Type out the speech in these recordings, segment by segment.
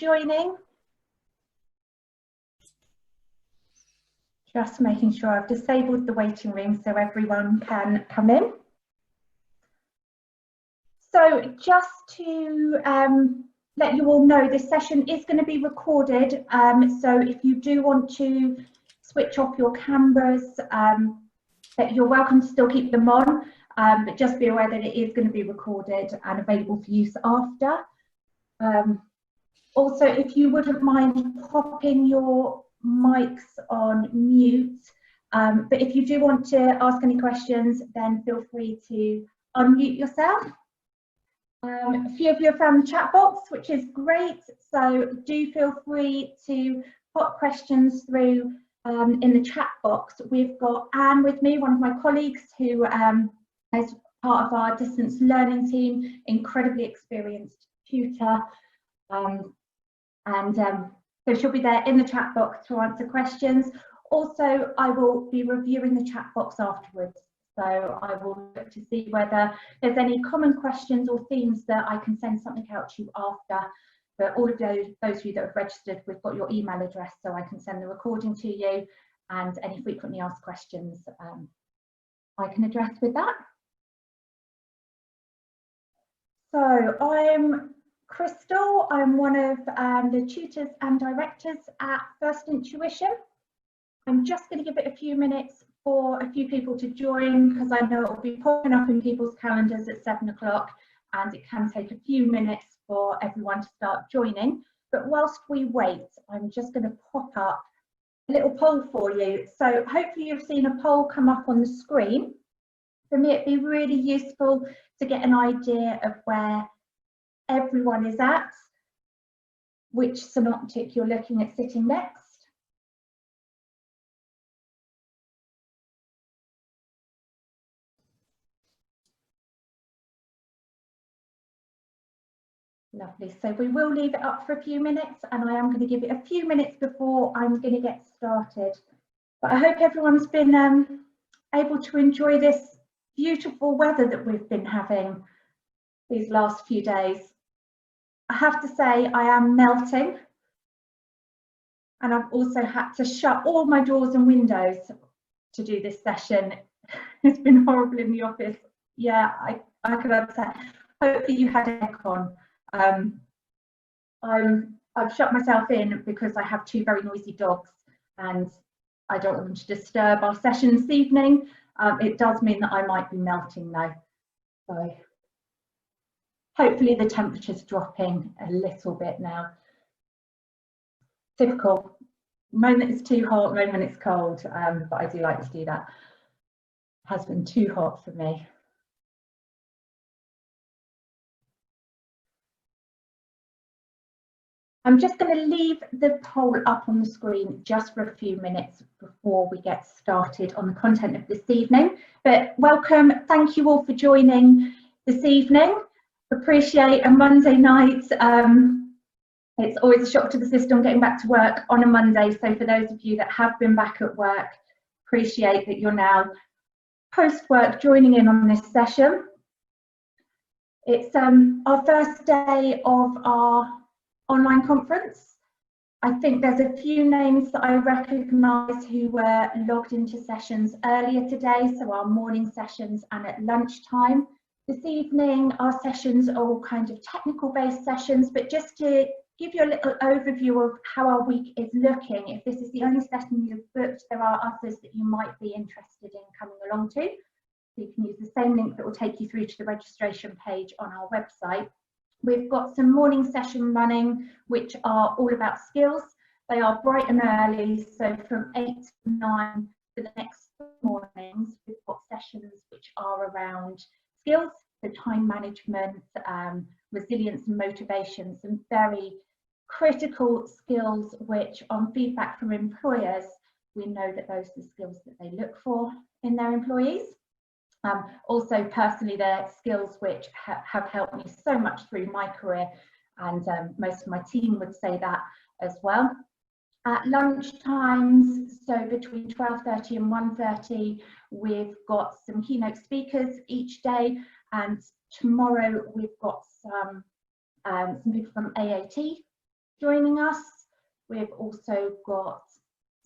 joining. Just making sure I've disabled the waiting room so everyone can come in. So just to let you all know, this session is going to be recorded. So if you do want to switch off your cameras, that you're welcome to still keep them on, but just be aware that it is going to be recorded and available for use after. Also, if you wouldn't mind popping your mics on mute, but if you do want to ask any questions, then feel free to unmute yourself. A few of you have found the chat box, which is great, so do feel free to pop questions through in the chat box. We've got Anne with me, one of my colleagues, who is part of our distance learning team, incredibly experienced tutor, so she'll be there in the chat box to answer questions. Also, I will be reviewing the chat box afterwards, so I will look to see whether there's any common questions or themes that I can send something out to you after. But all of those of you that have registered, we've got your email address, so I can send the recording to you, and any frequently asked questions I can address with that. So I'm Crystal. I'm one of the tutors and directors at First Intuition. I'm just going to give it a few minutes for a few people to join, because I know it will be popping up in people's calendars at 7 o'clock, and it can take a few minutes for everyone to start joining. But whilst we wait, I'm just going to pop up a little poll for you. So hopefully you've seen a poll come up on the screen. For me, it'd be really useful to get an idea of where everyone is at, which synoptic you're looking at sitting next. Lovely, so we will leave it up for a few minutes, and I am going to give it a few minutes before I'm going to get started. But I hope everyone's been able to enjoy this beautiful weather that we've been having these last few days. I have to say I am melting, and I've also had to shut all my doors and windows to do this session. It's been horrible in the office. Yeah, I could understand. Hopefully you had aircon. I've shut myself in because I have two very noisy dogs, and I don't want them to disturb our session this evening. It does mean that I might be melting though. So hopefully the temperature's dropping a little bit now. Typical. Moment it's too hot, moment it's cold, but I do like to do that. It has been too hot for me. I'm just going to leave the poll up on the screen just for a few minutes before we get started on the content of this evening. But welcome, thank you all for joining this evening. Appreciate a Monday night. It's always a shock to the system getting back to work on a Monday. So for those of you that have been back at work, appreciate that you're now post-work joining in on this session. It's our first day of our online conference. I think there's a few names that I recognise who were logged into sessions earlier today, so our morning sessions and at lunchtime. This evening our sessions are all kind of technical based sessions, but just to give you a little overview of how our week is looking, if this is the only session you've booked, there are others that you might be interested in coming along to. So you can use the same link that will take you through to the registration page on our website. We've got some morning session running, which are all about skills. They are bright and early, so from 8 to 9 for the next mornings, we've got sessions which are around skills, so time management, resilience and motivation, some very critical skills which on feedback from employers, we know that those are the skills that they look for in their employees. Also personally, they're skills which have helped me so much through my career, and most of my team would say that as well. At lunch times, so between 12:30 and 1:30, we've got some keynote speakers each day, and tomorrow we've got some people from AAT joining us. We've also got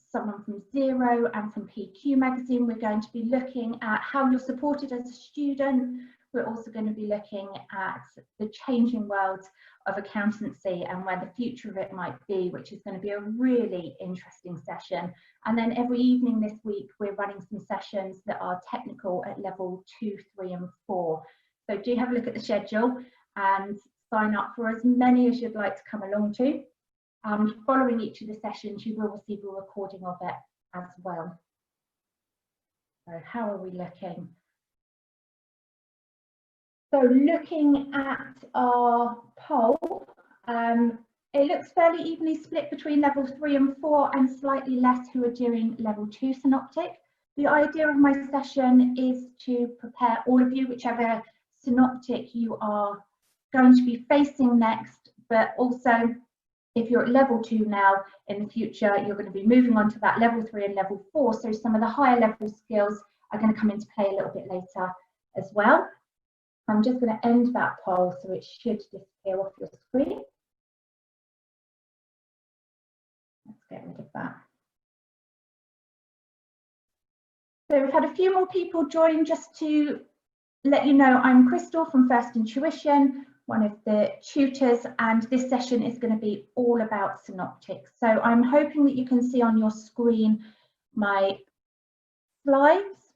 someone from Zero and from PQ Magazine. We're going to be looking at how you're supported as a student. We're also going to be looking at the changing world of accountancy and where the future of it might be, which is going to be a really interesting session. And then every evening this week, we're running some sessions that are technical at level 2, 3 and 4. So do have a look at the schedule and sign up for as many as you'd like to come along to. Following each of the sessions, you will receive a recording of it as well. So how are we looking? So looking at our poll, it looks fairly evenly split between level 3 and 4 and slightly less who are doing level 2 synoptic. The idea of my session is to prepare all of you, whichever synoptic you are going to be facing next, but also if you're at level 2 now, in the future, you're going to be moving on to that level 3 and level 4. So some of the higher level skills are going to come into play a little bit later as well. I'm just going to end that poll so it should disappear off your screen. Let's get rid of that. So we've had a few more people join. Just to let you know, I'm Crystal from First Intuition, one of the tutors, and this session is going to be all about synoptics. So I'm hoping that you can see on your screen my slides,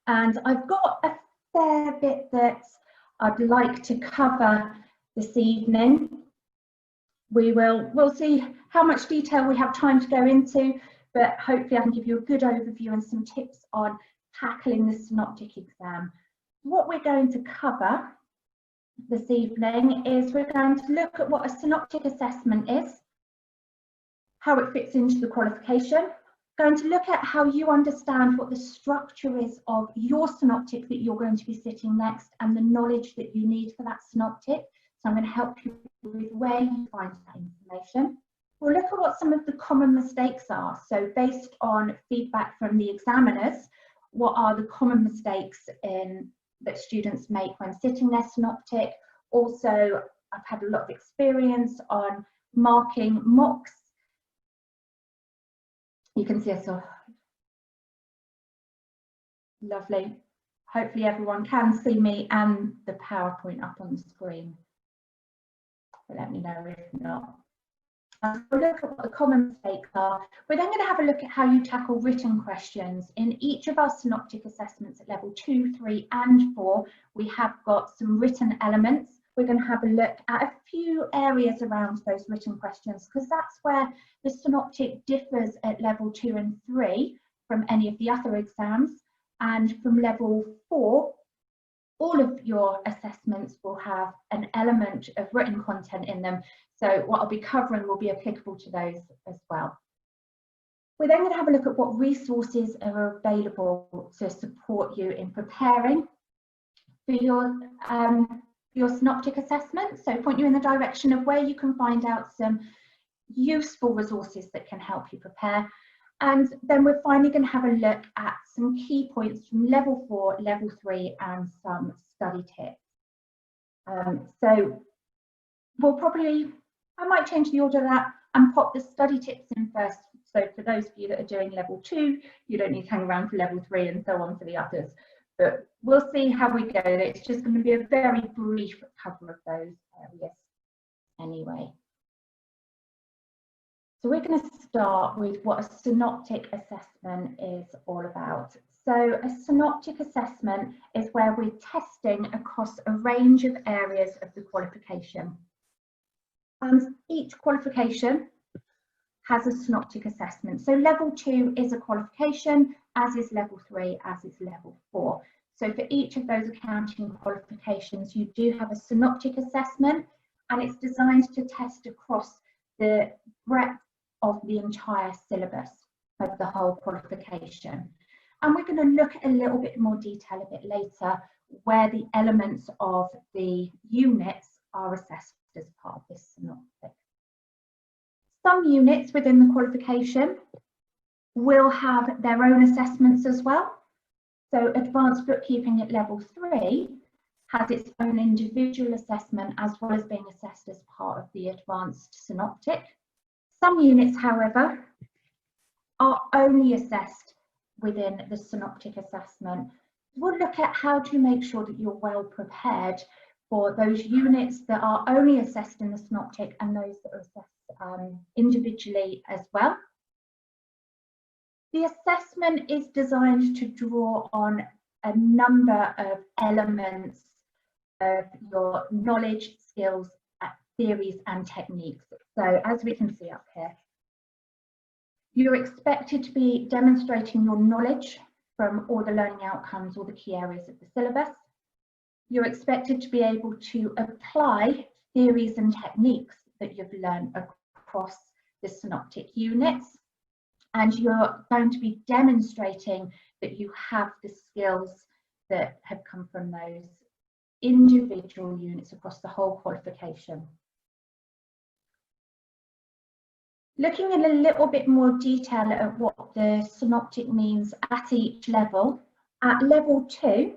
and I've got a fair bit that I'd like to cover this evening. We'll see how much detail we have time to go into, but hopefully I can give you a good overview and some tips on tackling the synoptic exam. What we're going to cover this evening is we're going to look at what a synoptic assessment is, how it fits into the qualification, going to look at how you understand what the structure is of your synoptic that you're going to be sitting next and the knowledge that you need for that synoptic. So I'm going to help you with where you find that information. We'll look at what some of the common mistakes are. So based on feedback from the examiners, what are the common mistakes that students make when sitting their synoptic. Also, I've had a lot of experience on marking mocks. You can see us all. Lovely. Hopefully everyone can see me and the PowerPoint up on the screen. But let me know if not. We'll look at what the common mistakes are. We're then going to have a look at how you tackle written questions. In each of our synoptic assessments at level 2, 3 and 4, we have got some written elements. We're going to have a look at a few areas around those written questions, because that's where the synoptic differs at level 2 and 3 from any of the other exams. And from level 4, all of your assessments will have an element of written content in them. So what I'll be covering will be applicable to those as well. We're then going to have a look at what resources are available to support you in preparing for your synoptic assessment. So point you in the direction of where you can find out some useful resources that can help you prepare. And then we're finally going to have a look at some key points from level 4, level 3 and some study tips. So we'll probably, I might change the order of that and pop the study tips in first. So for those of you that are doing level 2, you don't need to hang around for level 3 and so on for the others. But we'll see how we go. It's just going to be a very brief cover of those areas anyway. So we're going to start with what a synoptic assessment is all about. So a synoptic assessment is where we're testing across a range of areas of the qualification. And each qualification has a synoptic assessment. So level 2 is a qualification, as is level 3, as is level 4. So for each of those accounting qualifications, you do have a synoptic assessment, and it's designed to test across the breadth of the entire syllabus of the whole qualification. And we're going to look at a little bit more detail a bit later where the elements of the units are assessed as part of this synoptic. Some units within the qualification will have their own assessments as well. So advanced bookkeeping at level 3 has its own individual assessment as well as being assessed as part of the advanced synoptic. Some units, however, are only assessed within the synoptic assessment. We'll look at how to make sure that you're well prepared for those units that are only assessed in the synoptic and those that are assessed individually as well. The assessment is designed to draw on a number of elements of your knowledge, skills, theories and techniques. So as we can see up here, you're expected to be demonstrating your knowledge from all the learning outcomes or the key areas of the syllabus. You're expected to be able to apply theories and techniques that you've learned across the synoptic units. And you're going to be demonstrating that you have the skills that have come from those individual units across the whole qualification. Looking in a little bit more detail at what the synoptic means at each level. At level 2,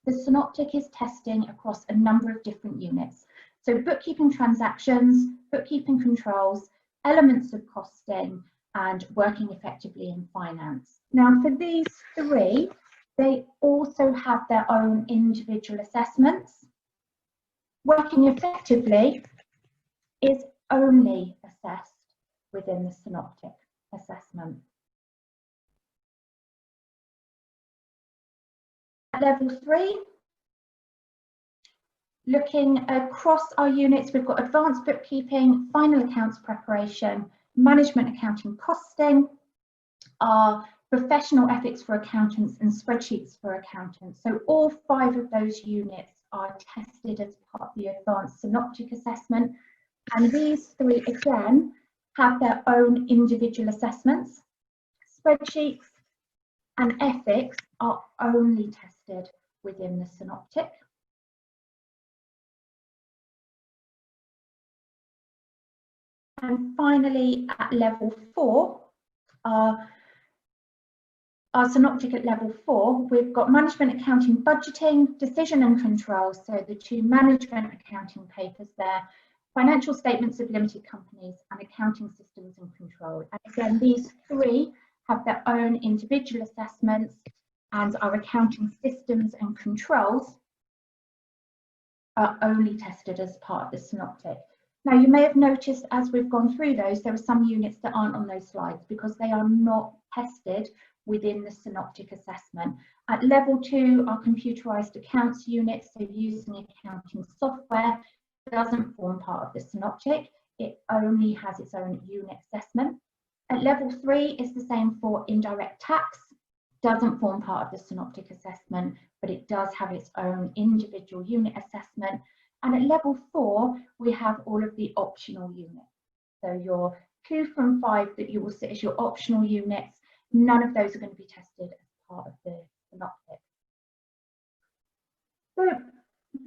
the synoptic is testing across a number of different units. So bookkeeping transactions, bookkeeping controls, elements of costing, and working effectively in finance. Now for these 3, they also have their own individual assessments. Working effectively is only assessed within the synoptic assessment. At level 3, looking across our units, we've got advanced bookkeeping, final accounts preparation, management accounting costing, our professional ethics for accountants and spreadsheets for accountants. So all 5 of those units are tested as part of the advanced synoptic assessment. And these 3 again have their own individual assessments. Spreadsheets and ethics are only tested within the synoptic. And finally, at level 4, our synoptic at level 4, we've got management accounting budgeting, decision and control, so the 2 management accounting papers there, financial statements of limited companies and accounting systems and control. And again, these 3 have their own individual assessments, and our accounting systems and controls are only tested as part of the synoptic. Now, you may have noticed as we've gone through those, there are some units that aren't on those slides because they are not tested within the synoptic assessment. At level 2, our computerized accounts unit, so using accounting software, doesn't form part of the synoptic. It only has its own unit assessment. At level 3 is the same for indirect tax, doesn't form part of the synoptic assessment, but it does have its own individual unit assessment. And at level 4, we have all of the optional units. So your 2 from 5 that you will sit as your optional units, none of those are going to be tested as part of the synoptic. So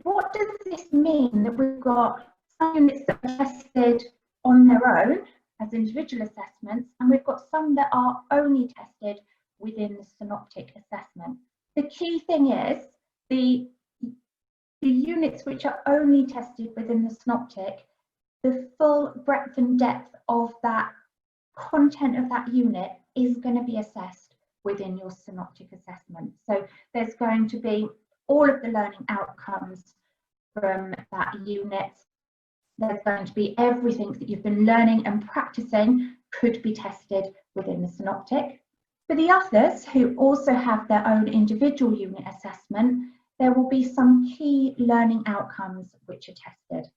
what does this mean that we've got some units that are tested on their own as individual assessments, and we've got some that are only tested within the synoptic assessment? The key thing is the units which are only tested within the synoptic, the full breadth and depth of that content of that unit is going to be assessed within your synoptic assessment. So there's going to be all of the learning outcomes from that unit. There's going to be everything that you've been learning and practicing could be tested within the synoptic. For the others who also have their own individual unit assessment, there will be some key learning outcomes which are tested.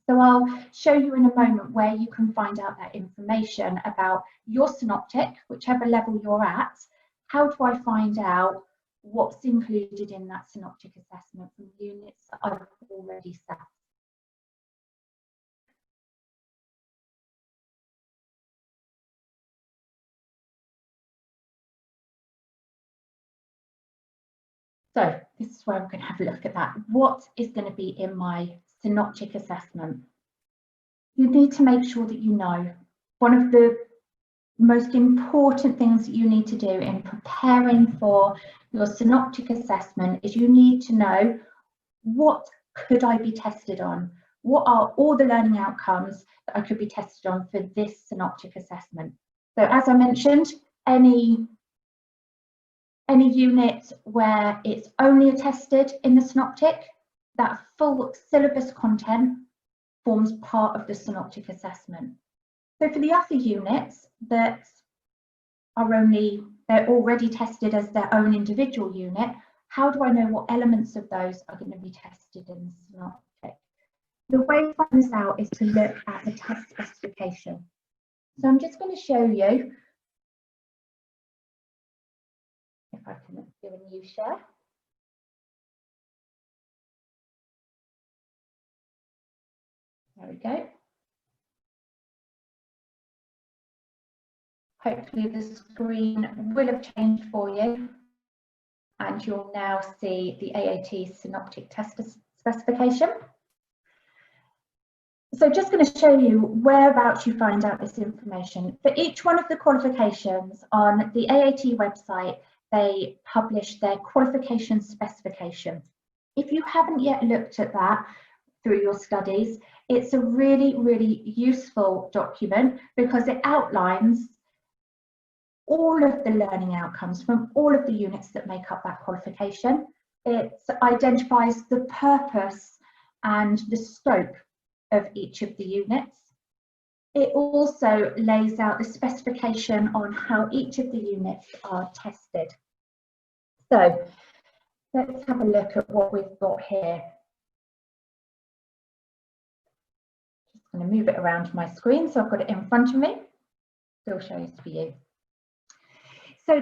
So I'll show you in a moment where you can find out that information about your synoptic, whichever level you're at. How do I find out what's included in that synoptic assessment from units that I've already set? So this is where I'm going to have a look at that. What is going to be in my synoptic assessment? You need to make sure that you know. One of the most important things that you need to do in preparing for your synoptic assessment is you need to know what could I be tested on? What are all the learning outcomes that I could be tested on for this synoptic assessment? So as I mentioned, any unit where it's only attested in the synoptic, that full syllabus content forms part of the synoptic assessment. So for the other units that are they're already tested as their own individual unit, how do I know what elements of those are going to be tested in the synoptic? The way to find this out is to look at the test specification. So I'm just going to show you, if I can do a new share. There we go. Hopefully the screen will have changed for you and you'll now see the AAT synoptic test specification. So just going to show you whereabouts you find out this information. For each one of the qualifications on the AAT website, they publish their qualification specification. If you haven't yet looked at that through your studies, it's a really, really useful document because it outlines all of the learning outcomes from all of the units that make up that qualification. It identifies the purpose and the scope of each of the units. It also lays out the specification on how each of the units are tested. So let's have a look at what we've got here. Just going to move it around my screen so I've got it in front of me. Still shows for you. So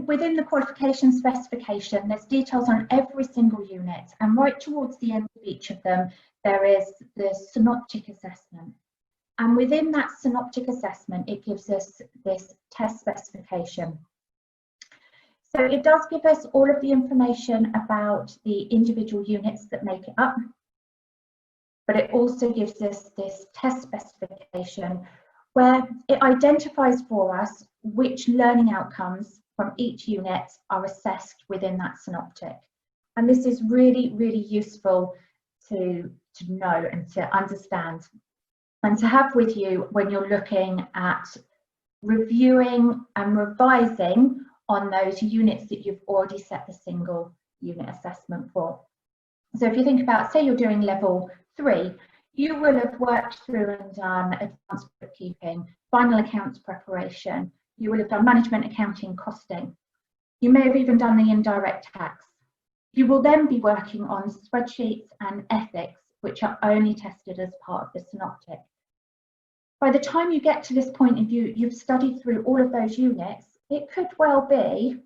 within the qualification specification, there's details on every single unit, and right towards the end of each of them, there is the synoptic assessment. And within that synoptic assessment, it gives us this test specification. So it does give us all of the information about the individual units that make it up, but it also gives us this test specification where it identifies for us which learning outcomes from each unit are assessed within that synoptic. And this is really, really useful to know and to understand and to have with you when you're looking at reviewing and revising on those units that you've already set the single unit assessment for. So if you think about, say you're doing level 3, you will have worked through and done advanced bookkeeping, final accounts preparation, you will have done management accounting costing. You may have even done the indirect tax. You will then be working on spreadsheets and ethics, which are only tested as part of the synoptic. By the time you get to this point of view, you've studied through all of those units, it could well be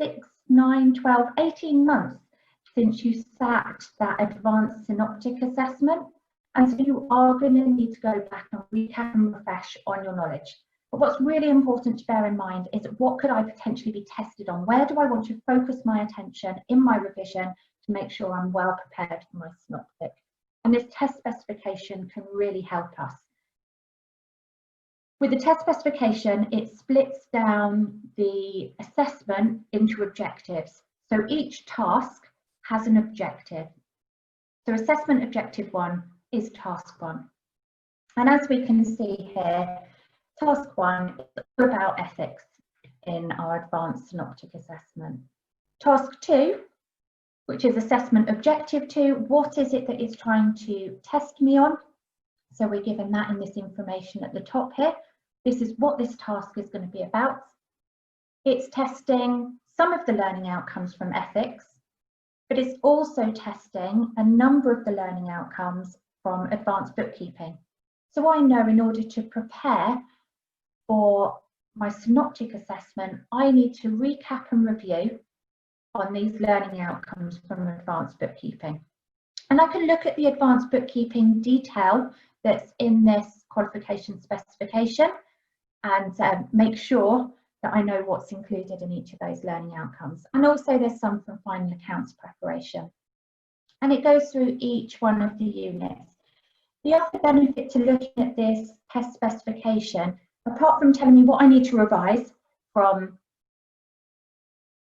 6, 9, 12, 18 months since you sat that advanced synoptic assessment. And so you are going to need to go back and recap and refresh on your knowledge. But what's really important to bear in mind is what could I potentially be tested on? Where do I want to focus my attention in my revision to make sure I'm well prepared for my synoptic? And this test specification can really help us. With the test specification, it splits down the assessment into objectives. So each task has an objective. So assessment objective 1 is task 1. And as we can see here, task 1 is all about ethics in our advanced synoptic assessment. Task 2, which is assessment objective 2, what is it that it's trying to test me on? So we're given that in this information at the top here. This is what this task is going to be about. It's testing some of the learning outcomes from ethics, but it's also testing a number of the learning outcomes from advanced bookkeeping. So I know in order to prepare for my synoptic assessment, I need to recap and review on these learning outcomes from advanced bookkeeping. And I can look at the advanced bookkeeping detail that's in this qualification specification and make sure that I know what's included in each of those learning outcomes. And also there's some from final accounts preparation. And it goes through each one of the units. The other benefit to looking at this test specification, apart from telling me what I need to revise from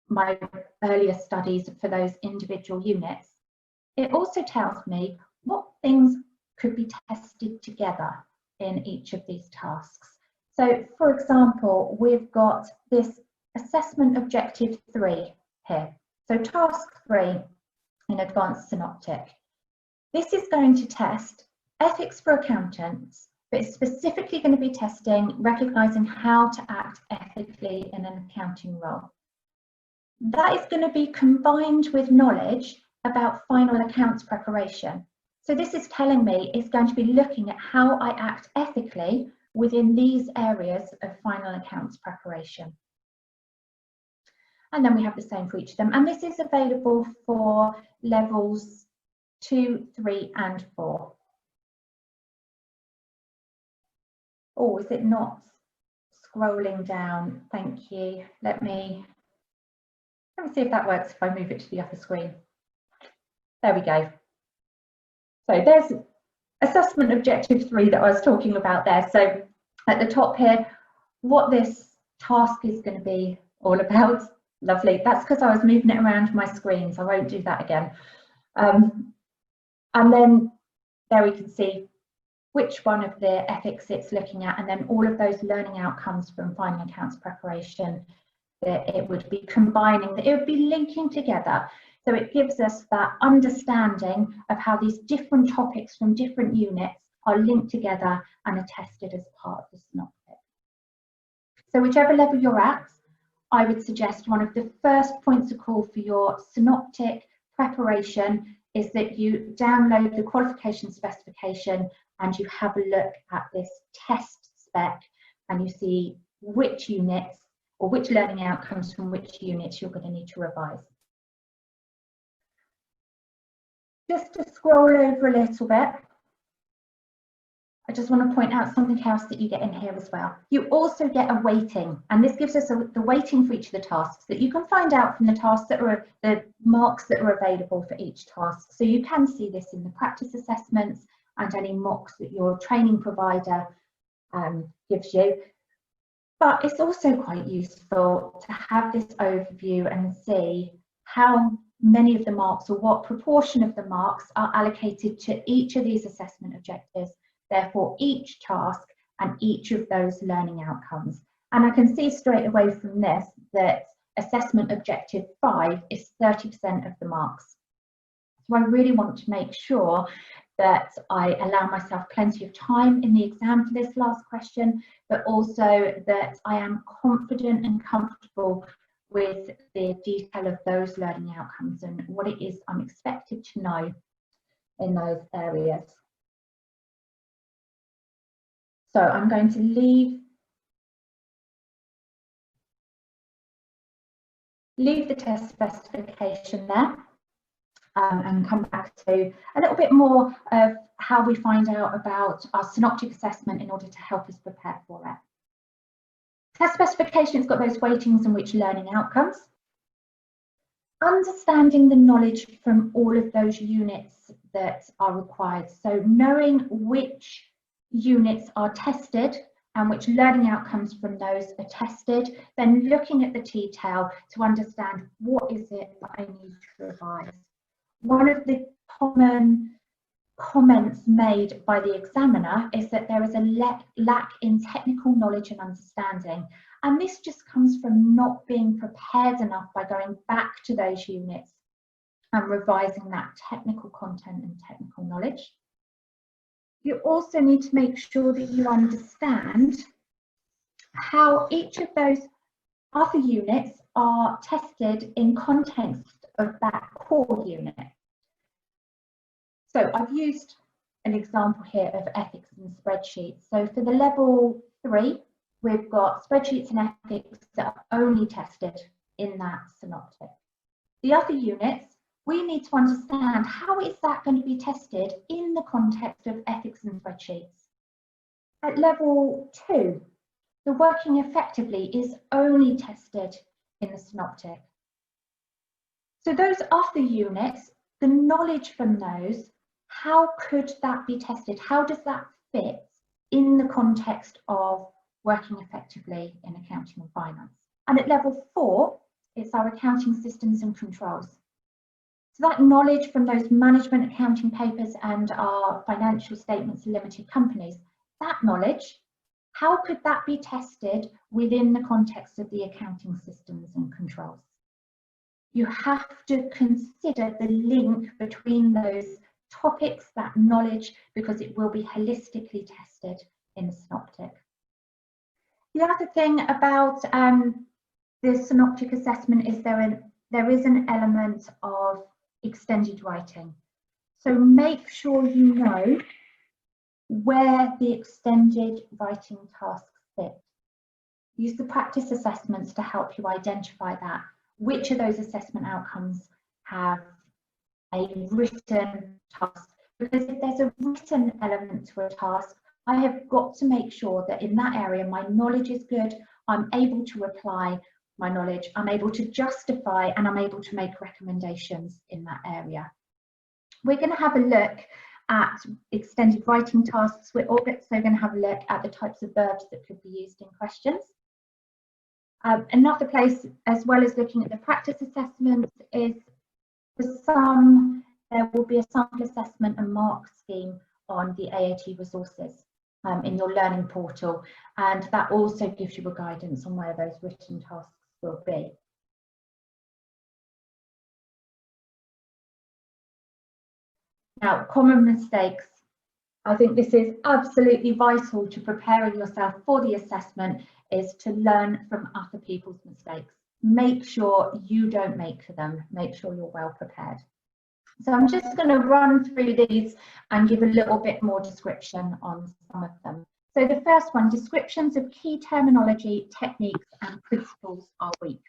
my earlier studies for those individual units, it also tells me what things could be tested together in each of these tasks. So, for example, we've got this assessment objective 3 here. So task 3 in Advanced Synoptic. This is going to test ethics for accountants, but it's specifically going to be testing recognising how to act ethically in an accounting role. That is going to be combined with knowledge about final accounts preparation. So this is telling me it's going to be looking at how I act ethically within these areas of final accounts preparation. And then we have the same for each of them. And this is available for levels 2, 3 and 4. Oh, is it not scrolling down? Thank you. Let me see if that works if I move it to the upper screen. There we go. So there's assessment objective 3 that I was talking about there. So at the top here, what this task is going to be all about. Lovely. That's because I was moving it around my screen, so I won't do that again. And then there we can see which one of the ethics it's looking at, and then all of those learning outcomes from final accounts preparation that it would be combining, that it would be linking together. So it gives us that understanding of how these different topics from different units are linked together and are tested as part of the synoptic. So whichever level you're at, I would suggest one of the first points of call for your synoptic preparation is that you download the qualification specification and you have a look at this test spec and you see which units or which learning outcomes from which units you're going to need to revise. Just to scroll over a little bit, I just want to point out something else that you get in here as well. You also get a weighting, and this gives us the weighting for each of the tasks that you can find out from the tasks that are the marks that are available for each task. So you can see this in the practice assessments and any mocks that your training provider gives you. But it's also quite useful to have this overview and see how many of the marks or what proportion of the marks are allocated to each of these assessment objectives, therefore each task and each of those learning outcomes. And I can see straight away from this that assessment objective 5 is 30% of the marks. So I really want to make sure that I allow myself plenty of time in the exam for this last question, but also that I am confident and comfortable with the detail of those learning outcomes and what it is I'm expected to know in those areas. So I'm going to leave the test specification there and come back to a little bit more of how we find out about our synoptic assessment in order to help us prepare for it. Test specification has got those weightings and which learning outcomes. Understanding the knowledge from all of those units that are required. So knowing which units are tested and which learning outcomes from those are tested, then looking at the detail to understand what is it that I need to revise. One of the common comments made by the examiner is that there is a lack in technical knowledge and understanding, and this just comes from not being prepared enough by going back to those units and revising that technical content and technical knowledge. You also need to make sure that you understand how each of those other units are tested in context of that core unit. So I've used an example here of ethics and spreadsheets. So for the level 3, we've got spreadsheets and ethics that are only tested in that synoptic. The other units, we need to understand how is that going to be tested in the context of ethics and spreadsheets. At level 2, the working effectively is only tested in the synoptic. So those other units, the knowledge from those, how could that be tested? How does that fit in the context of working effectively in accounting and finance? And at level 4, it's our accounting systems and controls. So that knowledge from those management accounting papers and our financial statements of limited companies, that knowledge, how could that be tested within the context of the accounting systems and controls? You have to consider the link between those topics, that knowledge, because it will be holistically tested in the Synoptic. The other thing about the Synoptic assessment is there is an element of extended writing. So make sure you know where the extended writing tasks sit. Use the practice assessments to help you identify that. Which of those assessment outcomes have a written task? Because if there's a written element to a task, I have got to make sure that in that area my knowledge is good, I'm able to apply my knowledge, I'm able to justify, and I'm able to make recommendations in that area. We're going to have a look at extended writing tasks. We're also going to have a look at the types of verbs that could be used in questions. Another place, as well as looking at the practice assessment, is for some, there will be a sample assessment and mark scheme on the AAT resources in your learning portal, and that also gives you a guidance on where those written tasks will be. Now, common mistakes. I think this is absolutely vital to preparing yourself for the assessment, is to learn from other people's mistakes. Make sure you don't make them. Make sure you're well prepared. So I'm just going to run through these and give a little bit more description on some of them. So the first one, descriptions of key terminology, techniques and principles are weak.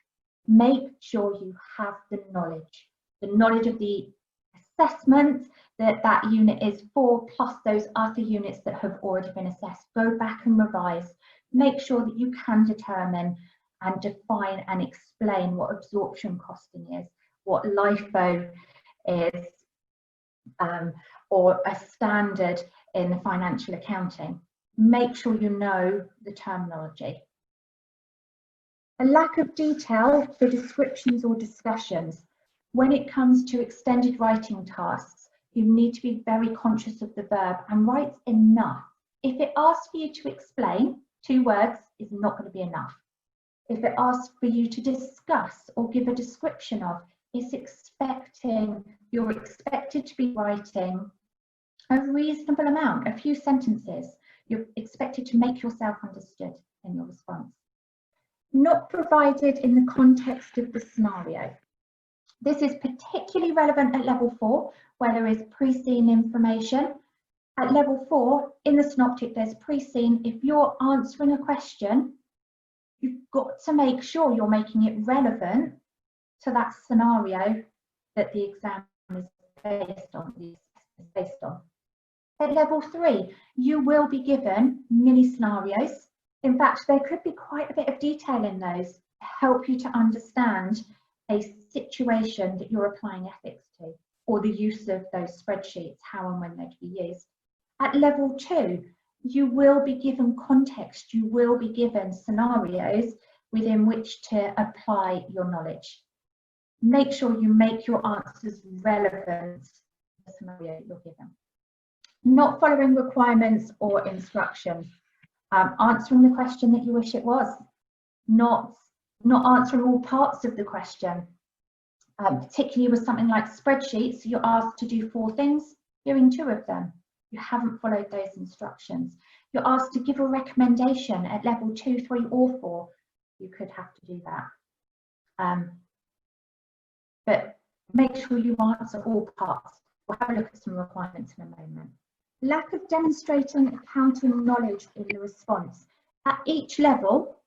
Make sure you have the knowledge of the assessment that unit is for, plus those other units that have already been assessed. Go back and revise. Make sure that you can determine and define and explain what absorption costing is, what LIFO is, or a standard in the financial accounting. Make sure you know the terminology. A lack of detail for descriptions or discussions. When it comes to extended writing tasks, you need to be very conscious of the verb and write enough. If it asks for you to explain, 2 words is not going to be enough. If it asks for you to discuss or give a description of, you're expected to be writing a reasonable amount, a few sentences. You're expected to make yourself understood in your response. Not provided in the context of the scenario. This is particularly relevant at level 4, where there is pre-seen information. At level 4, in the Synoptic, there's pre-seen. If you're answering a question, you've got to make sure you're making it relevant to that scenario that the exam is based on. At level 3, you will be given mini scenarios. In fact, there could be quite a bit of detail in those to help you to understand a situation that you're applying ethics to, or the use of those spreadsheets, how and when they're to be used. At level 2, you will be given context, you will be given scenarios within which to apply your knowledge. Make sure you make your answers relevant to the scenario you're given. Not following requirements or instructions. Answering the question that you wish it was. Not answering all parts of the question. Particularly with something like spreadsheets, you're asked to do 4 things, doing 2 of them. You haven't followed those instructions. You're asked to give a recommendation at level 2, 3 or 4. You could have to do that. But make sure you answer all parts. We'll have a look at some requirements in a moment. Lack of demonstrating accounting knowledge in the response. At each level,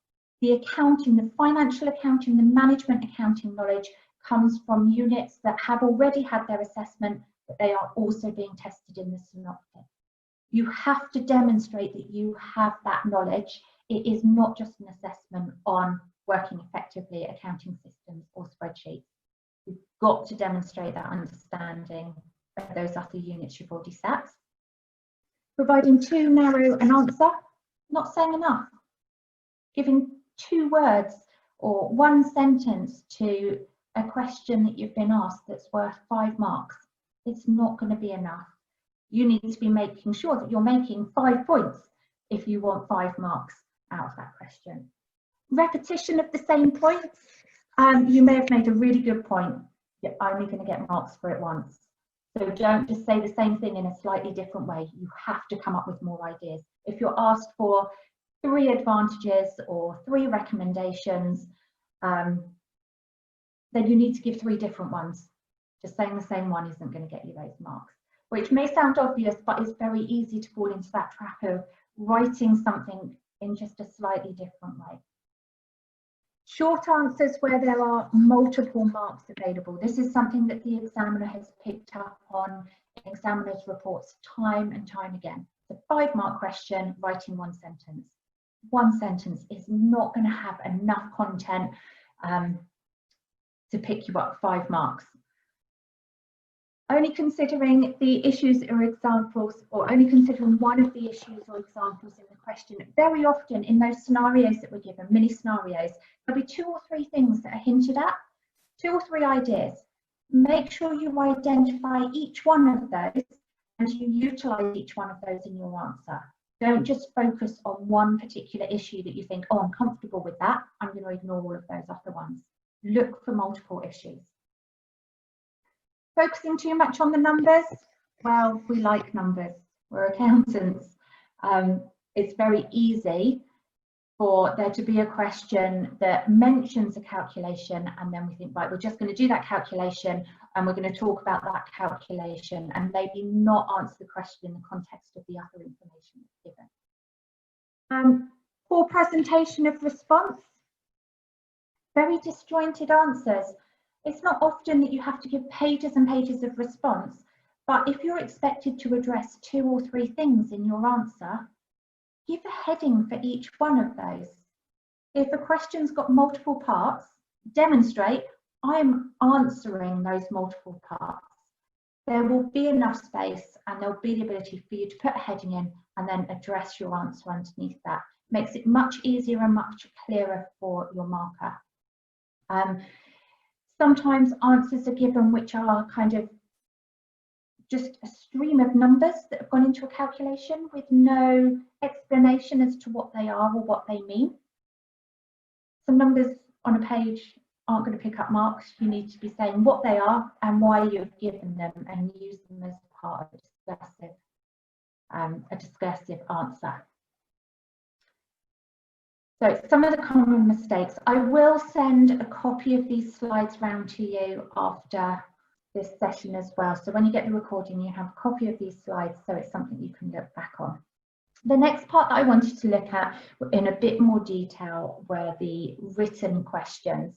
the accounting, the financial accounting, the management accounting knowledge comes from units that have already had their assessment, but they are also being tested in the Synoptic. You have to demonstrate that you have that knowledge. It is not just an assessment on working effectively accounting systems or spreadsheets. You've got to demonstrate that understanding of those other units you've already sat. Providing too narrow an answer, not saying enough. Giving 2 words or 1 sentence to a question that you've been asked that's worth 5 marks, it's not going to be enough. You need to be making sure that you're making 5 points if you want 5 marks out of that question. Repetition of the same points. You may have made a really good point. You're only going to get marks for it once. So don't just say the same thing in a slightly different way. You have to come up with more ideas. If you're asked for 3 advantages or 3 recommendations, then you need to give 3 different ones. Just saying the same one isn't going to get you those marks, which may sound obvious, but it's very easy to fall into that trap of writing something in just a slightly different way. Short answers where there are multiple marks available. This is something that the examiner has picked up on in examiners' reports time and time again. It's a 5-mark question, writing 1 sentence. 1 sentence is not going to have enough content to pick you up 5 marks. Only considering the issues or examples, or only considering one of the issues or examples in the question, very often in those scenarios that we're given, mini scenarios, there'll be 2 or 3 things that are hinted at, 2 or 3 ideas. Make sure you identify each one of those and you utilise each one of those in your answer. Don't just focus on one particular issue that you think, oh, I'm comfortable with that, I'm going to ignore all of those other ones. Look for multiple issues. Focusing too much on the numbers? Well, we like numbers. We're accountants. It's very easy for there to be a question that mentions a calculation, and then we think, right, we're just going to do that calculation and we're going to talk about that calculation and maybe not answer the question in the context of the other information that's given. Poor presentation of response. Very disjointed answers. It's not often that you have to give pages and pages of response, but if you're expected to address 2 or 3 things in your answer, give a heading for each one of those. If a question's got multiple parts, demonstrate I'm answering those multiple parts. There will be enough space and there'll be the ability for you to put a heading in and then address your answer underneath that. Makes it much easier and much clearer for your marker. Sometimes answers are given which are kind of just a stream of numbers that have gone into a calculation with no explanation as to what they are or what they mean. Some numbers on a page aren't going to pick up marks. You need to be saying what they are and why you've given them and use them as part of a discursive answer. So some of the common mistakes. I will send a copy of these slides round to you after this session as well. So when you get the recording, you have a copy of these slides, so it's something you can look back on. The next part that I wanted to look at in a bit more detail were the written questions.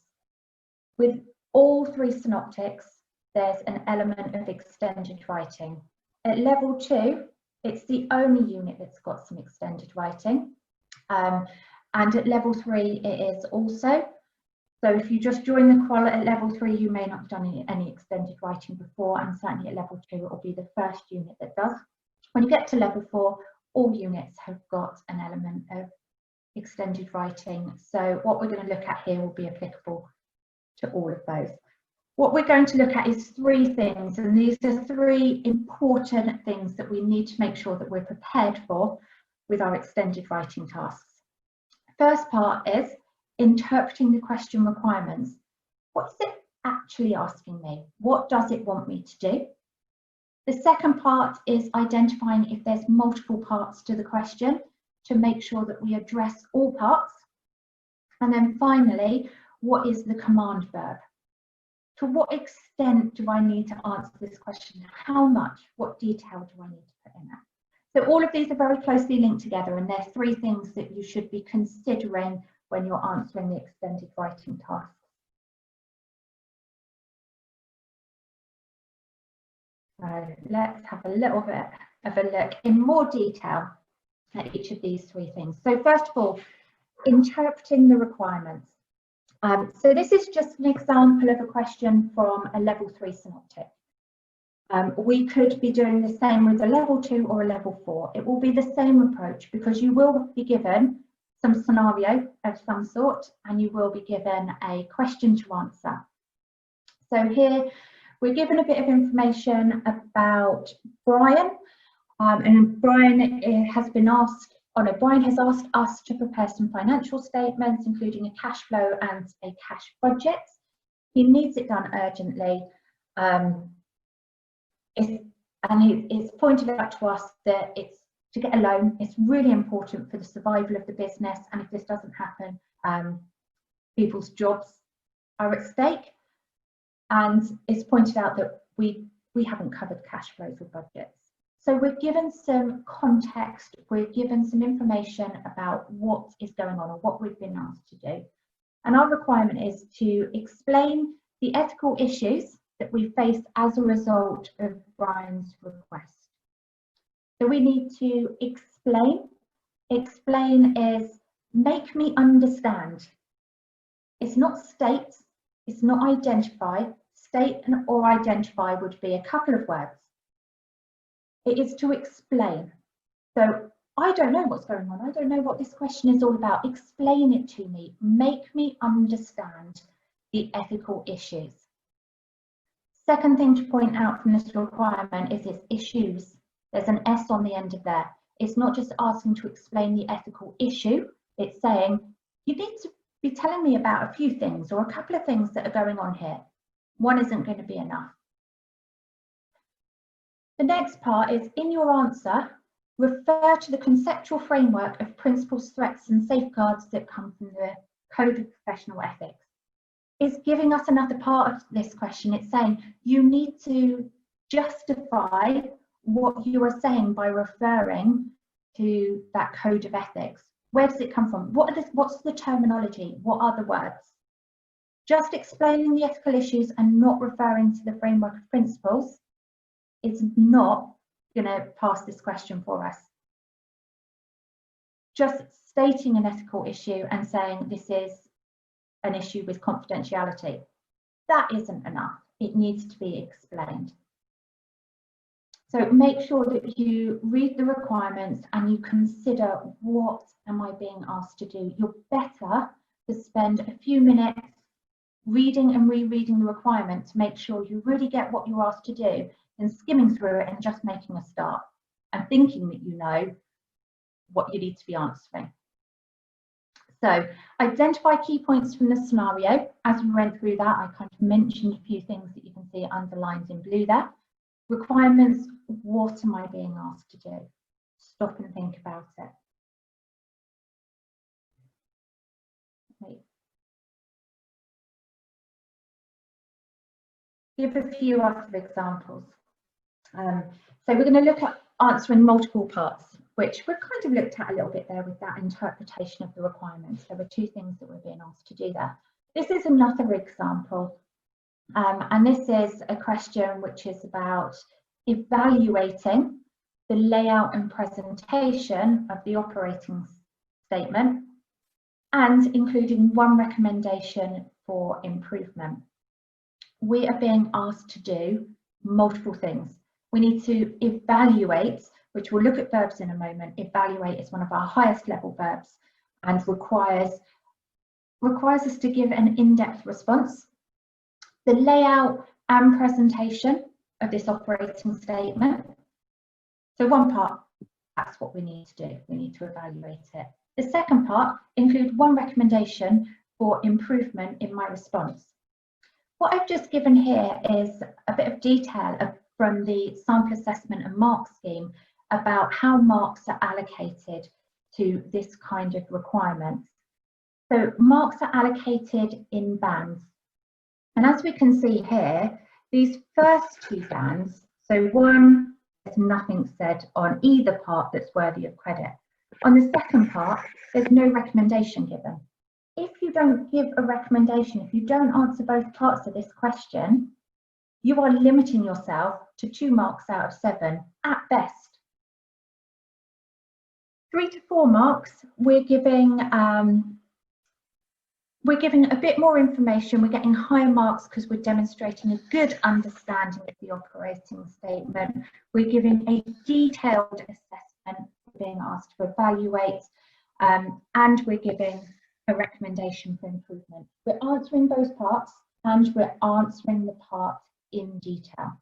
With all 3 synoptics, there's an element of extended writing. At level 2, it's the only unit that's got some extended writing. And at level 3, it is also. So if you just join the qual at level 3, you may not have done any extended writing before, and certainly at level 2, it will be the first unit that does. When you get to level 4, all units have got an element of extended writing. So what we're going to look at here will be applicable to all of those. What we're going to look at is 3 things, and these are 3 important things that we need to make sure that we're prepared for with our extended writing tasks. First part is interpreting the question requirements. What is it actually asking me? What does it want me to do? The second part is identifying if there's multiple parts to the question to make sure that we address all parts. And then finally, what is the command verb? To what extent do I need to answer this question? How much? What detail do I need to put in it? So all of these are very closely linked together, and they're 3 things that you should be considering when you're answering the extended writing task. So let's have a little bit of a look in more detail at each of these 3 things. So first of all, interpreting the requirements. So this is just an example of a question from a level 3 synoptic. We could be doing the same with a level 2 or a level 4. It will be the same approach because you will be given some scenario of some sort and you will be given a question to answer. So here we're given a bit of information about Brian, and Brian has asked us to prepare some financial statements, including a cash flow and a cash budget. He needs it done urgently. It's pointed out to us that to get a loan, it's really important for the survival of the business, and if this doesn't happen, people's jobs are at stake. And it's pointed out that we haven't covered cash flows or budgets. So we're given some context, we're given some information about what is going on or what we've been asked to do. And our requirement is to explain the ethical issues that we face as a result of Brian's request. So we need to explain. Explain is make me understand. It's not state, it's not identify. State or identify would be a couple of words. It is to explain. So I don't know what's going on. I don't know what this question is all about. Explain it to me. Make me understand the ethical issues. Second thing to point out from this requirement is its issues. There's an S on the end of there. It's not just asking to explain the ethical issue. It's saying you need to be telling me about a few things or a couple of things that are going on here. One isn't going to be enough. The next part is, in your answer, refer to the conceptual framework of principles, threats and safeguards that come from the Code of Professional Ethics. It's giving us another part of this question. It's saying you need to justify what you are saying by referring to that Code of Ethics. Where does it come from? What's the terminology? What are the words? Just explaining the ethical issues and not referring to the framework of principles is not going to pass this question for us. Just stating an ethical issue and saying this is an issue with confidentiality, that isn't enough. It needs to be explained. So make sure that you read the requirements and you consider, what am I being asked to do? You're better to spend a few minutes reading and rereading the requirement to make sure you really get what you're asked to do, than skimming through it and just making a start and thinking that you know what you need to be answering. So identify key points from the scenario. As we went through that, I kind of mentioned a few things that you can see underlined in blue there. Requirements, what am I being asked to do? Stop and think about it. Give a few other examples. So we're going to look at answering multiple parts, which we've kind of looked at a little bit there with that interpretation of the requirements. There were two things that we're being asked to do there. This is another example, and this is a question which is about evaluating the layout and presentation of the operating statement and including one recommendation for improvement. We are being asked to do multiple things. We need to evaluate, which we'll look at verbs in a moment. Evaluate is one of our highest level verbs and requires us to give an in-depth response. The layout and presentation of this operating statement. So one part, that's what we need to do. We need to evaluate it. The second part, include one recommendation for improvement in my response. What I've just given here is a bit of detail from the sample assessment and mark scheme about how marks are allocated to this kind of requirement. So marks are allocated in bands. And as we can see here, these first two bands, so one, there's nothing said on either part that's worthy of credit. On the second part, there's no recommendation given. If you don't give a recommendation, if you don't answer both parts of this question, you are limiting yourself to 2 marks out of 7 at best. 3 to 4 marks, we're giving a bit more information. We're getting higher marks because we're demonstrating a good understanding of the operating statement. We're giving a detailed assessment, being asked to evaluate, and we're giving a recommendation for improvement. We're answering both parts, and we're answering the part in detail.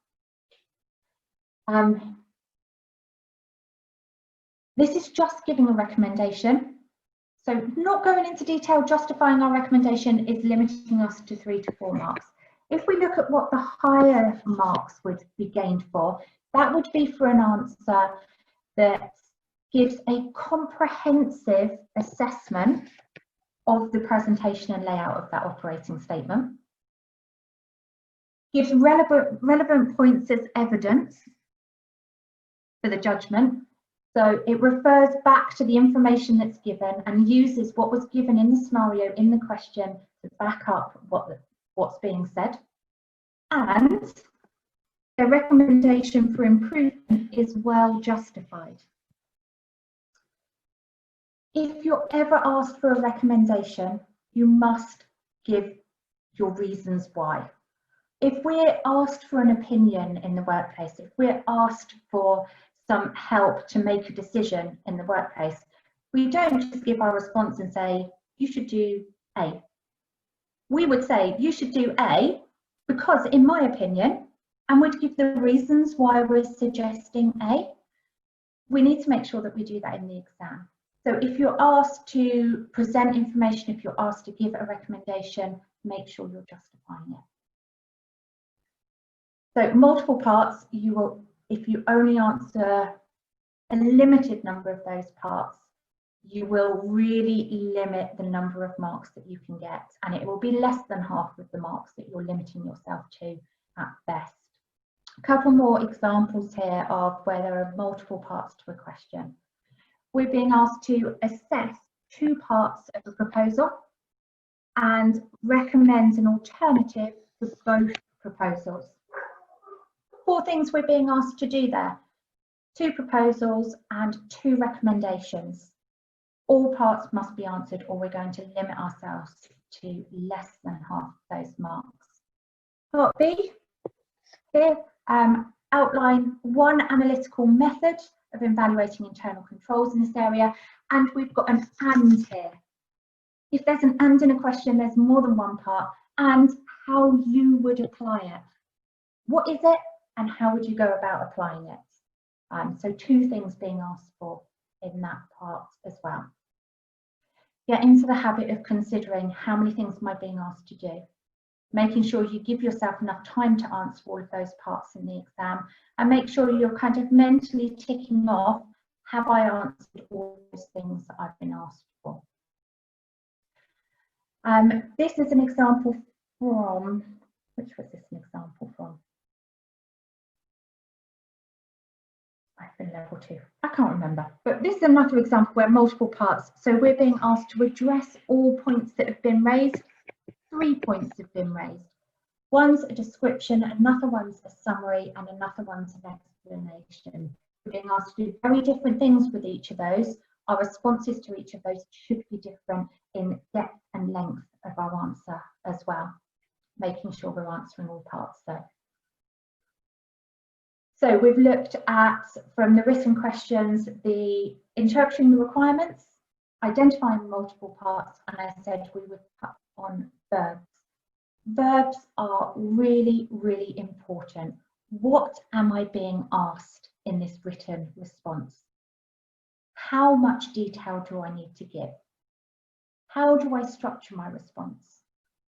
This is just giving a recommendation. So not going into detail, justifying our recommendation is limiting us to 3 to 4 marks. If we look at what the higher marks would be gained for, that would be for an answer that gives a comprehensive assessment of the presentation and layout of that operating statement, gives relevant points as evidence for the judgment. So it refers back to the information that's given and uses what was given in the scenario in the question to back up what's being said. And the recommendation for improvement is well justified. If you're ever asked for a recommendation, you must give your reasons why. If we're asked for an opinion in the workplace, if we're asked for some help to make a decision in the workplace, we don't just give our response and say, you should do A. We would say, you should do A because, in my opinion, and we'd give the reasons why we're suggesting A. We need to make sure that we do that in the exam. So if you're asked to present information, if you're asked to give a recommendation, make sure you're justifying it. So multiple parts, you will, if you only answer a limited number of those parts, you will really limit the number of marks that you can get, and it will be less than half of the marks that you're limiting yourself to at best. A couple more examples here of where there are multiple parts to a question. We're being asked to assess 2 parts of a proposal and recommend an alternative for both proposals. 4 things we're being asked to do there. 2 proposals and 2 recommendations. All parts must be answered or we're going to limit ourselves to less than half those marks. Part B, here, outline 1 analytical method of evaluating internal controls in this area, and we've got an and here. If there's an and in a question, there's more than 1 part, and how you would apply it. What is it and how would you go about applying it? So 2 things being asked for in that part as well. Get into the habit of considering how many things am I being asked to do, making sure you give yourself enough time to answer all of those parts in the exam, and make sure you're kind of mentally ticking off, have I answered all those things that I've been asked for? This is an example from, which was this an example from? I've been level 2, I can't remember, but this is another example where multiple parts. So we're being asked to address all points that have been raised. 3 points have been raised. One's a description, another one's a summary, and another one's an explanation. We're being asked to do very different things with each of those. Our responses to each of those should be different in depth and length of our answer as well, making sure we're answering all parts there. So we've looked at, from the written questions, the interpreting the requirements, identifying multiple parts, and I said we would touch on verbs. Verbs are really, really important. What am I being asked in this written response? How much detail do I need to give? How do I structure my response?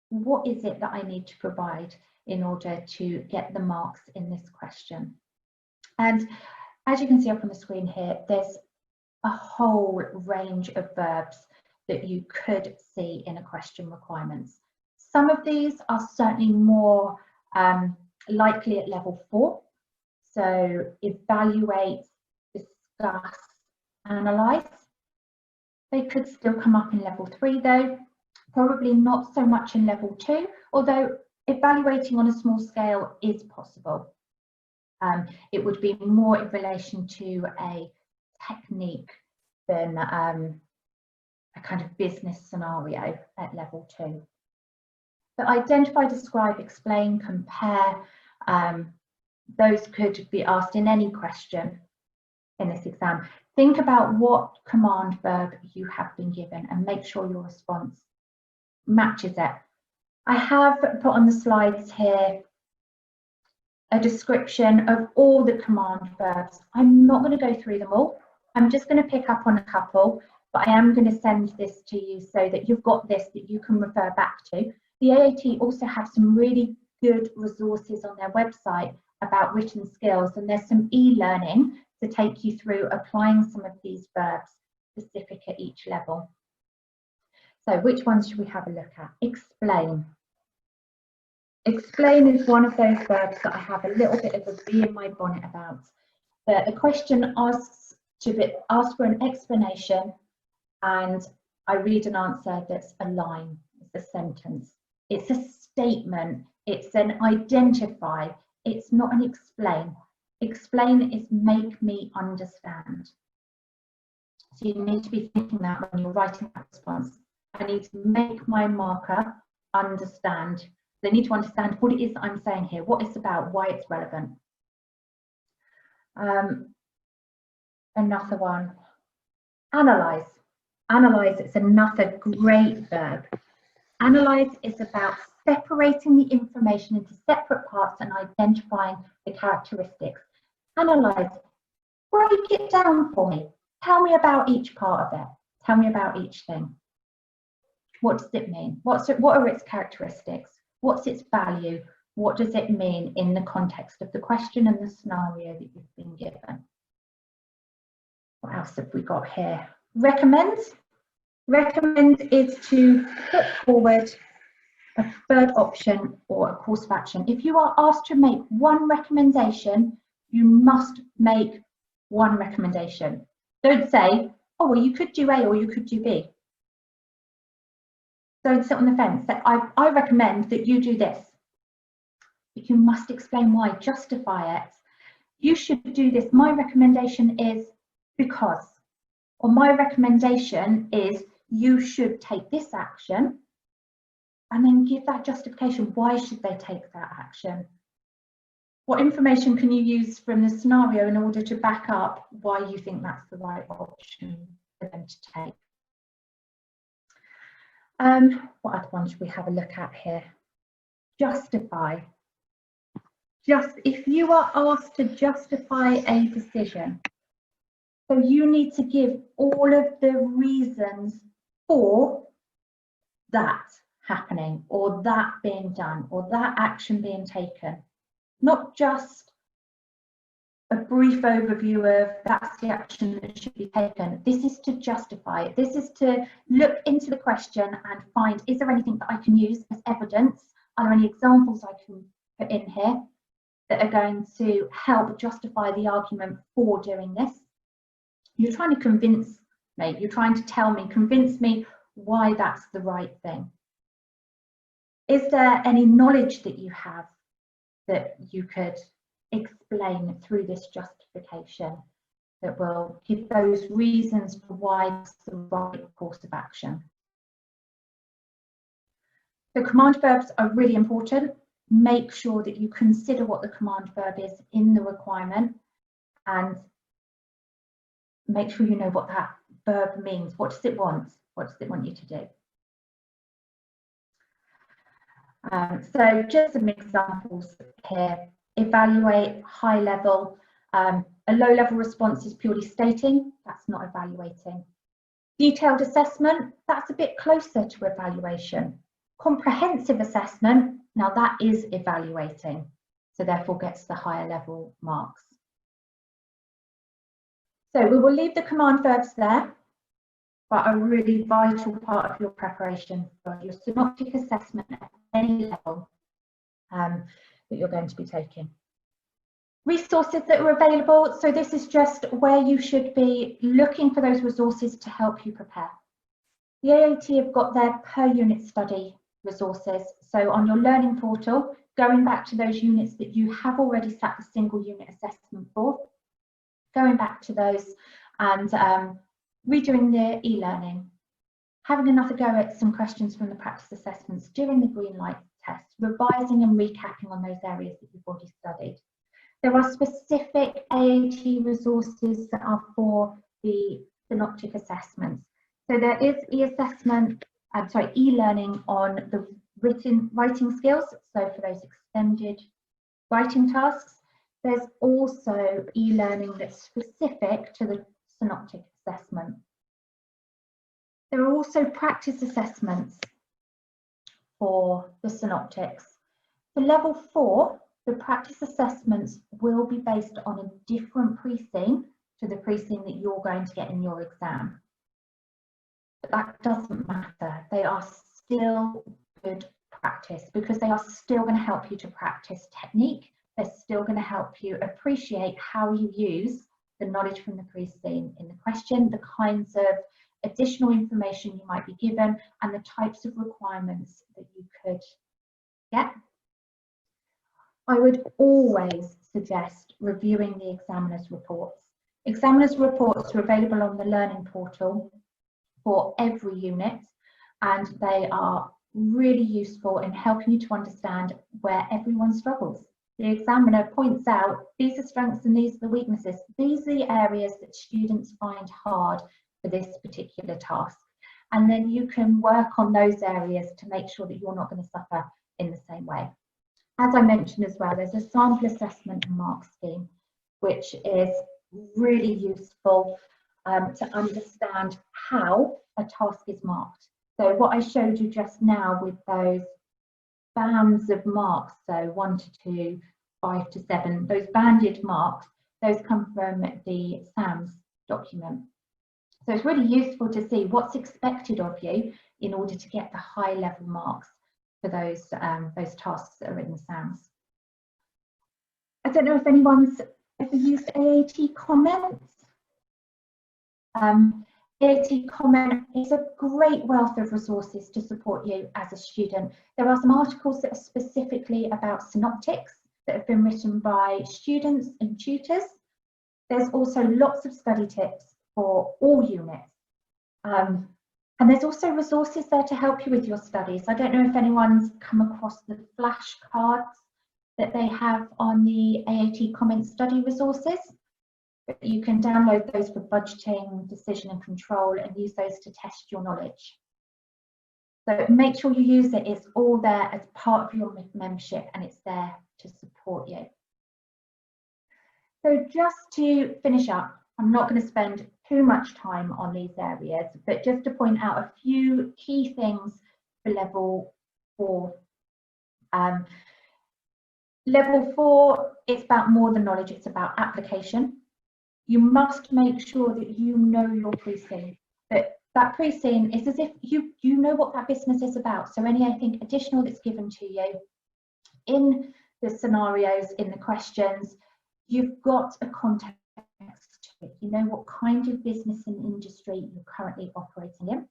What is it that I need to provide in order to get the marks in this question? And as you can see up on the screen here, there's a whole range of verbs that you could see in a question requirements. Some of these are certainly more likely at level 4. So evaluate, discuss, analyse. They could still come up in level 3 though, probably not so much in level 2, although evaluating on a small scale is possible. It would be more in relation to a technique than a kind of business scenario at level 2. But identify, describe, explain, compare, those could be asked in any question in this exam. Think about what command verb you have been given and make sure your response matches it. I have put on the slides here a description of all the command verbs. I'm not going to go through them all. I'm just going to pick up on a couple, but I am going to send this to you so that you've got this that you can refer back to. The AAT also have some really good resources on their website about written skills, and there's some e-learning to take you through applying some of these verbs specific at each level. So which ones should we have a look at? Explain. Explain is one of those verbs that I have a little bit of a bee in my bonnet about. The question asks for an explanation, and I read an answer that's a line, it's a sentence, it's a statement, it's an identify, it's not an explain. Explain is make me understand. So you need to be thinking that when you're writing that response. I need to make my marker understand. They need to understand what it is that I'm saying here, what it's about, why it's relevant. Another one, analyze. Analyze is another great verb. Analyze is about separating the information into separate parts and identifying the characteristics. Analyze, break it down for me. Tell me about each part of it. Tell me about each thing. What does it mean? What are its characteristics? What's its value? What does it mean in the context of the question and the scenario that you've been given? What else have we got here? Recommend. Recommend is to put forward a preferred option or a course of action. If you are asked to make one recommendation, you must make one recommendation. Don't say, oh, well, you could do A or you could do B. Don't sit on the fence. Say, I recommend that you do this. But you must explain why, justify it. You should do this. My recommendation is because, or my recommendation is you should take this action, and then give that justification. Why should they take that action? What information can you use from the scenario in order to back up why you think that's the right option for them to take? What other one should we have a look at here? Justify. If you are asked to justify a decision, so you need to give all of the reasons for that happening, or that being done, or that action being taken. Not just a brief overview of that's the action that should be taken. This is to justify it. This is to look into the question and find, is there anything that I can use as evidence? Are there any examples I can put in here that are going to help justify the argument for doing this? You're trying to convince me, you're trying to tell me, convince me why that's the right thing. Is there any knowledge that you have that you could explain through this justification that will give those reasons for why it's the right course of action? The command verbs are really important. Make sure that you consider what the command verb is in the requirement, and make sure you know what that verb means. What does it want? What does it want you to do? So just some examples here. Evaluate, high level. A low level response is purely stating, that's not evaluating. Detailed assessment, that's a bit closer to evaluation. Comprehensive assessment, now that is evaluating, so therefore gets the higher level marks. So we will leave the command verbs there, but a really vital part of your preparation for your synoptic assessment at any level that you're going to be taking. Resources that are available. So this is just where you should be looking for those resources to help you prepare. The AAT have got their per unit study resources. So on your learning portal, going back to those units that you have already sat the single unit assessment for, going back to those and redoing the e-learning, having another go at some questions from the practice assessments, doing the green light test, revising and recapping on those areas that you've already studied. There are specific AAT resources that are for the synoptic assessments. So there is e-learning on the writing skills, so for those extended writing tasks. There's also e-learning that's specific to the Synoptic Assessment. There are also practice assessments for the Synoptics. For level 4, the practice assessments will be based on a different pre-seen to the pre-seen that you're going to get in your exam. But that doesn't matter. They are still good practice because they are still going to help you to practice technique. They're still going to help you appreciate how you use the knowledge from the pre-seen in the question, the kinds of additional information you might be given, and the types of requirements that you could get. I would always suggest reviewing the examiner's reports. Examiner's reports are available on the learning portal for every unit, and they are really useful in helping you to understand where everyone struggles. The examiner points out, these are strengths and these are the weaknesses. These are the areas that students find hard for this particular task. And then you can work on those areas to make sure that you're not going to suffer in the same way. As I mentioned as well, there's a sample assessment and mark scheme, which is really useful to understand how a task is marked. So what I showed you just now with those bands of marks, so 1 to 2, 5 to 7, those banded marks, those come from the SAMS document. So it's really useful to see what's expected of you in order to get the high level marks for those tasks that are in the SAMS. I don't know if anyone's ever used AAT comments. AAT comment is a great wealth of resources to support you as a student. There are some articles that are specifically about synoptics that have been written by students and tutors. There's also lots of study tips for all units. And there's also resources there to help you with your studies. I don't know if anyone's come across the flashcards that they have on the AAT comment study resources. You can download those for budgeting, decision and control, and use those to test your knowledge. So make sure you use it. It's all there as part of your membership and it's there to support you. So just to finish up, I'm not going to spend too much time on these areas, but just to point out a few key things for level 4. Level 4, it's about more than knowledge, it's about application. You must make sure that you know your pre-seen. That pre-seen is as if you know what that business is about. So anything additional that's given to you in the scenarios, in the questions, you've got a context to it. You know what kind of business and industry you're currently operating in.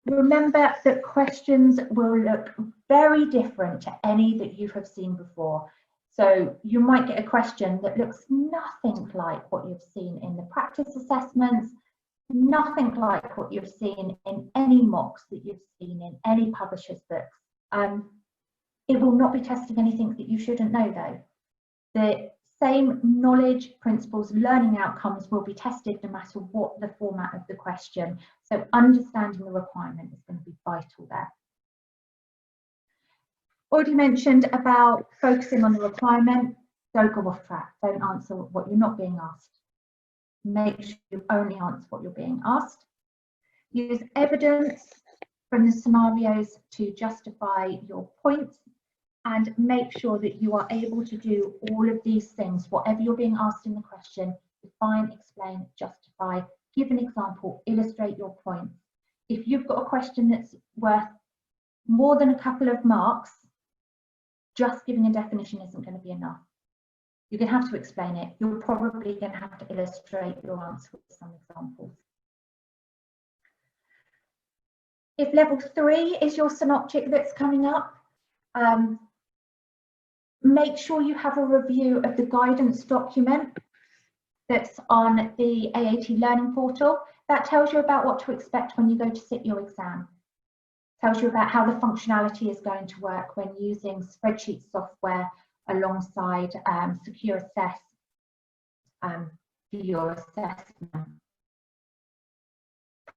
Remember that questions will look very different to any that you have seen before. So you might get a question that looks nothing like what you've seen in the practice assessments, nothing like what you've seen in any mocks that you've seen in any publisher's books. It will not be testing anything that you shouldn't know though. The same knowledge, principles, learning outcomes will be tested no matter what the format of the question. So understanding the requirement is going to be vital there. Already mentioned about focusing on the requirement. Don't go off track. Don't answer what you're not being asked. Make sure you only answer what you're being asked. Use evidence from the scenarios to justify your points, and make sure that you are able to do all of these things, whatever you're being asked in the question: define, explain, justify, give an example, illustrate your point. If you've got a question that's worth more than a couple of marks, just giving a definition isn't going to be enough. You're going to have to explain it. You're probably going to have to illustrate your answer with some examples. If level 3 is your synoptic that's coming up, make sure you have a review of the guidance document that's on the AAT Learning Portal. That tells you about what to expect when you go to sit your exam. Tells you about how the functionality is going to work when using spreadsheet software alongside Secure Assess for your assessment.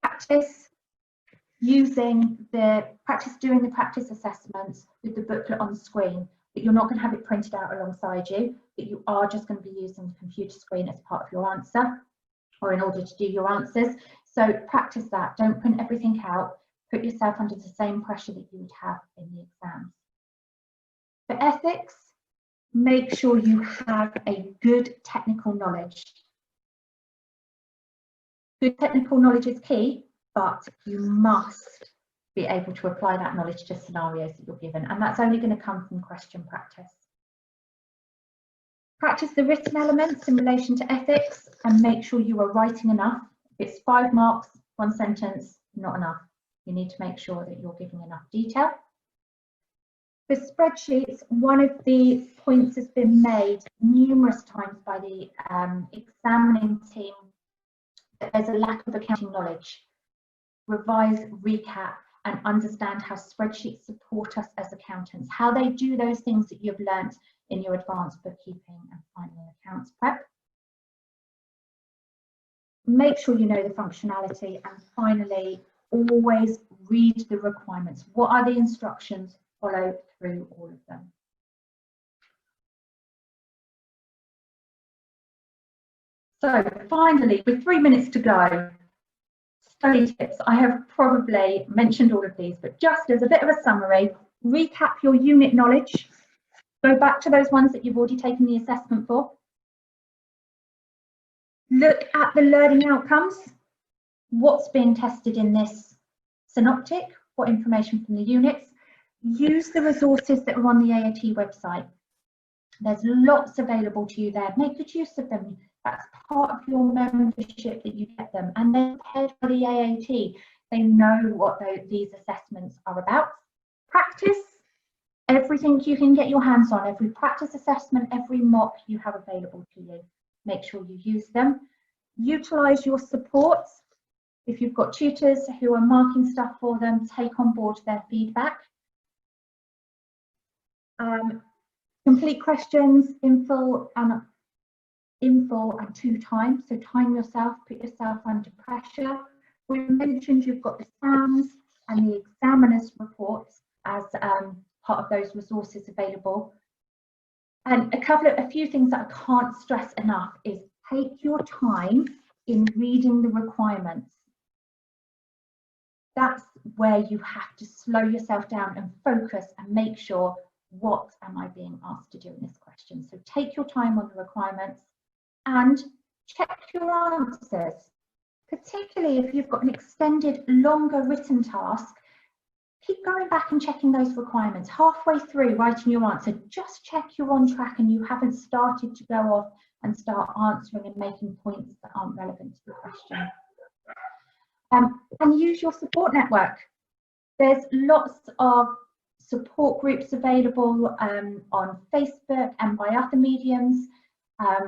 Practice. using doing the practice assessments with the booklet on the screen, but you're not going to have it printed out alongside you, but you are just going to be using the computer screen as part of your answer, or in order to do your answers. So practice that. Don't print everything out. Put yourself under the same pressure that you would have in the exams. For ethics, make sure you have a good technical knowledge. Good technical knowledge is key, but you must be able to apply that knowledge to scenarios that you're given, and that's only going to come from question practice. Practice the written elements in relation to ethics and make sure you are writing enough. If it's 5 marks, 1 sentence, not enough. You need to make sure that you're giving enough detail. For spreadsheets, one of the points has been made numerous times by the examining team that there's a lack of accounting knowledge. Revise, recap, and understand how spreadsheets support us as accountants, how they do those things that you've learnt in your advanced bookkeeping and final accounts prep. Make sure you know the functionality, and finally, always read the requirements. What are the instructions? Follow through all of them. So finally, with 3 minutes to go, study tips. I have probably mentioned all of these, but just as a bit of a summary, recap your unit knowledge. Go back to those ones that you've already taken the assessment for. Look at the learning outcomes. What's being tested in this synoptic? What information from the units? Use the resources that are on the AAT website. There's lots available to you there. Make good use of them. That's part of your membership that you get them, and they're prepared for the AAT. They know what these assessments are about. Practice everything you can get your hands on, every practice assessment, every mock you have available to you. Make sure you use them. Utilise your supports. If you've got tutors who are marking stuff for them, take on board their feedback. Complete questions in full and 2 times, so time yourself, put yourself under pressure. We mentioned you've got the SAMs and the examiner's reports as part of those resources available. And a few things that I can't stress enough is take your time in reading the requirements. That's where you have to slow yourself down and focus and make sure, what am I being asked to do in this question? So take your time on the requirements and check your answers, particularly if you've got an extended, longer written task. Keep going back and checking those requirements. Halfway through writing your answer, just check you're on track and you haven't started to go off and start answering and making points that aren't relevant to the question. And use your support network. There's lots of support groups available on Facebook and by other mediums.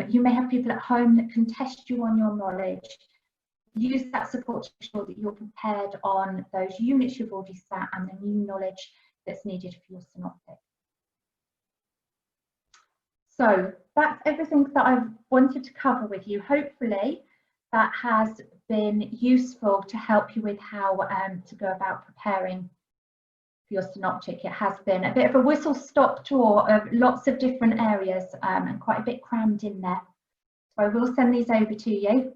You may have people at home that can test you on your knowledge. Use that support to ensure that you're prepared on those units you've already sat and the new knowledge that's needed for your synoptic. So that's everything that I've wanted to cover with you. Hopefully that has been useful to help you with how to go about preparing for your synoptic. It has been a bit of a whistle-stop tour of lots of different areas and quite a bit crammed in there. So I will send these over to you.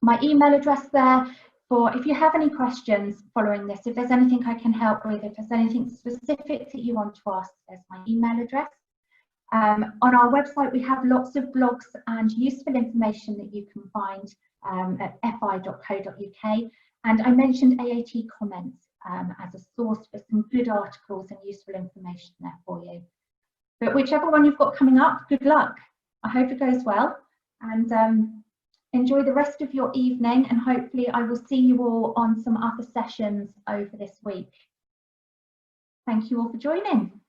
My email address there for if you have any questions following this, if there's anything I can help with, if there's anything specific that you want to ask, there's my email address. On our website, we have lots of blogs and useful information that you can find at fi.co.uk. And I mentioned AAT comments as a source for some good articles and useful information there for you. But whichever one you've got coming up, good luck. I hope it goes well, and enjoy the rest of your evening, and hopefully I will see you all on some other sessions over this week. Thank you all for joining.